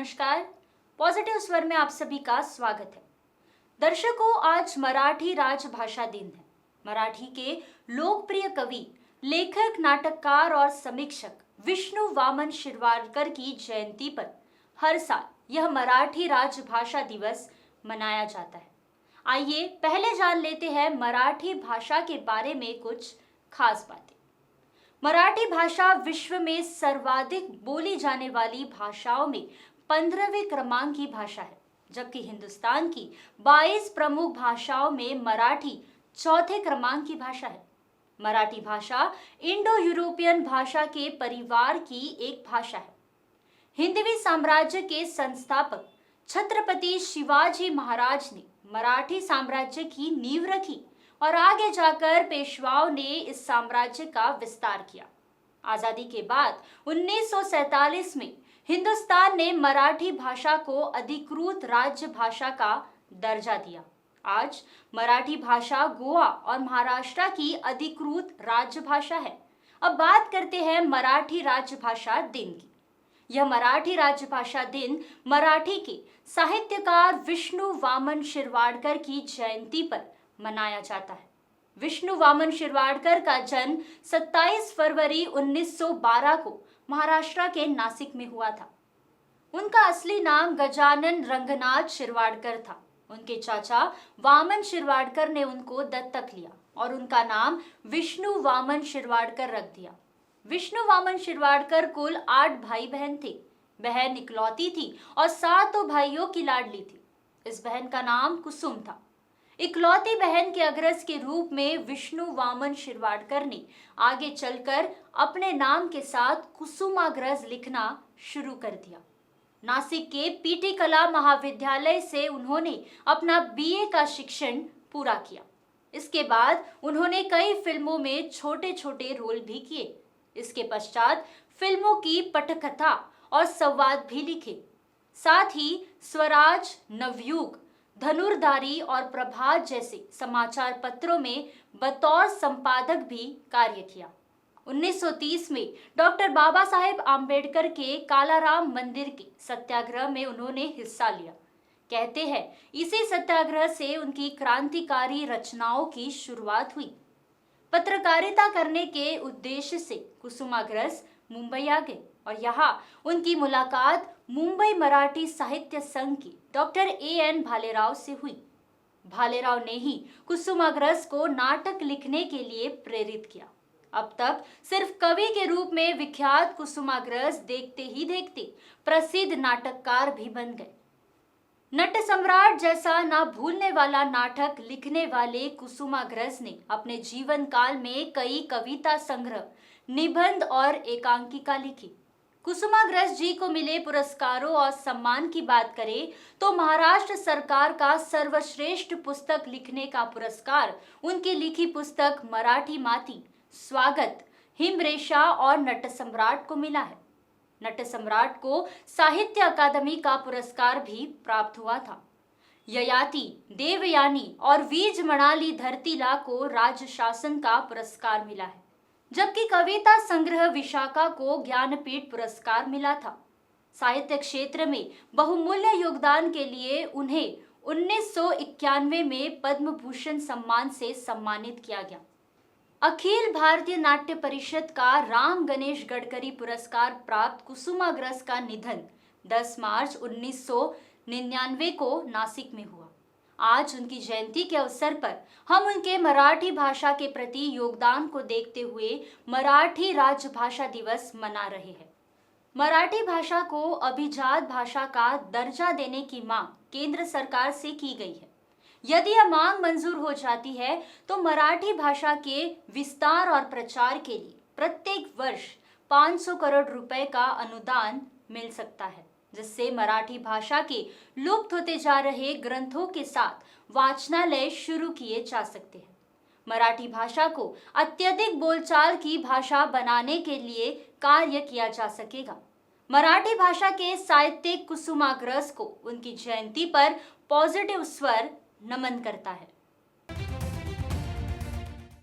नमस्कार। पॉजिटिव स्वर में आप सभी का स्वागत है। दर्शकों, आज मराठी राजभाषा दिन है। मराठी के लोकप्रिय कवि, लेखक, नाटककार और समीक्षक विष्णु वामन शिरवाडकर की जयंती पर हर साल यह मराठी राजभाषा दिवस मनाया जाता है। आइए पहले जान लेते हैं मराठी भाषा के बारे में कुछ खास बातें। मराठी भाषा विश्व में सर्वाधिक बोली जाने वाली भाषाओं में 15वें क्रमांक की भाषा है, जबकि हिंदुस्तान की 22 प्रमुख भाषाओं में मराठी चौथे क्रमांक की भाषा है। मराठी भाषा इंडो यूरोपियन भाषा के परिवार की एक भाषा है। हिंदवी साम्राज्य के संस्थापक छत्रपति शिवाजी महाराज ने मराठी साम्राज्य की नींव रखी और आगे जाकर पेशवाओं ने इस साम्राज्य का विस्तार किया। आजादी के बाद 1947 में हिंदुस्तान ने मराठी भाषा को अधिकृत राज्य भाषा का दर्जा दिया। आज मराठी भाषा गोवा और महाराष्ट्र की अधिकृत राज्य भाषा है। अब बात करते हैं मराठी राजभाषा दिन की। यह मराठी राजभाषा दिन मराठी के साहित्यकार विष्णु वामन शिरवाडकर की जयंती पर मनाया जाता है। विष्णु वामन शिरवाडकर का जन्म 27 फरवरी 1912 को महाराष्ट्र के नासिक में हुआ था। उनका असली नाम गजानन रंगनाथ शिरवाडकर था। उनके चाचा वामन शिरवाडकर ने उनको दत्तक लिया और उनका नाम विष्णु वामन शिरवाडकर रख दिया। विष्णु वामन शिरवाडकर कुल 8 भाई बहन थे। बहन इकलौती थी और 7 भाइयों की लाडली थी। इस बहन का नाम कुसुम था। इकलौती बहन के अग्रज के रूप में विष्णु वामन शिरवाडकर ने आगे चलकर अपने नाम के साथ कुसुमाग्रज लिखना शुरू कर दिया। नासिक के पीटी कला महाविद्यालय से उन्होंने अपना बीए का शिक्षण पूरा किया। इसके बाद उन्होंने कई फिल्मों में छोटे छोटे रोल भी किए। इसके पश्चात फिल्मों की पटकथा और संवाद भी लिखे। साथ ही स्वराज, नवयुग, धनुर्धारी और प्रभात जैसे समाचार पत्रों में बतौर संपादक भी कार्य किया। 1930 में डॉक्टर बाबा साहेब आम्बेडकर के कालाराम मंदिर के सत्याग्रह में उन्होंने हिस्सा लिया। कहते हैं इसी सत्याग्रह से उनकी क्रांतिकारी रचनाओं की शुरुआत हुई। पत्रकारिता करने के उद्देश्य से कुसुमाग्रज मुंबई आ गए और यहाँ उनकी मुलाकात मुंबई मराठी साहित्य संघ के डॉक्टर A.N. भालेराव से हुई। भालेराव ने ही कुसुमाग्रज को नाटक लिखने के लिए प्रेरित किया। अब तक सिर्फ कवि के रूप में विख्यात कुसुमाग्रज देखते ही देखते प्रसिद्ध नाटककार भी बन गए। नट सम्राट जैसा ना भूलने वाला नाटक लिखने वाले कुसुमाग्रज ने अपने जीवन काल में कई कविता संग्रह, निबंध और एकांकिका लिखी। कुसुमाग्रज जी को मिले पुरस्कारों और सम्मान की बात करें तो महाराष्ट्र सरकार का सर्वश्रेष्ठ पुस्तक लिखने का पुरस्कार उनकी लिखी पुस्तक मराठी माती, स्वागत, हिमरेशा और नट सम्राट को मिला है। नट सम्राट को साहित्य अकादमी का पुरस्कार भी प्राप्त हुआ था। ययाति, देवयानी और वीज मणाली धरतीला को राज्य शासन का पुरस्कार मिला है, जबकि कविता संग्रह विशाखा को ज्ञानपीठ पुरस्कार मिला था। साहित्य क्षेत्र में बहुमूल्य योगदान के लिए उन्हें 1991 में पद्म भूषण सम्मान से सम्मानित किया गया। अखिल भारतीय नाट्य परिषद का राम गणेश गडकरी पुरस्कार प्राप्त कुसुमाग्रज का निधन 10 मार्च 1999 को नासिक में हुआ। आज उनकी जयंती के अवसर पर हम उनके मराठी भाषा के प्रति योगदान को देखते हुए मराठी राजभाषा दिवस मना रहे हैं। मराठी भाषा को अभिजात भाषा का दर्जा देने की मांग केंद्र सरकार से की गई है। यदि यह मांग मंजूर हो जाती है तो मराठी भाषा के विस्तार और प्रचार के लिए प्रत्येक वर्ष 500 करोड़ रुपए का अनुदान मिल सकता है, जिससे मराठी भाषा के लुप्त होते जा रहे ग्रंथों के साथ वाचनालय शुरू किए जा सकते हैं। मराठी भाषा को अत्यधिक बोलचाल की भाषा बनाने के लिए कार्य किया जा सकेगा। मराठी भाषा के साहित्यिक कुसुमाग्रज को उनकी जयंती पर पॉजिटिव स्वर नमन करता है।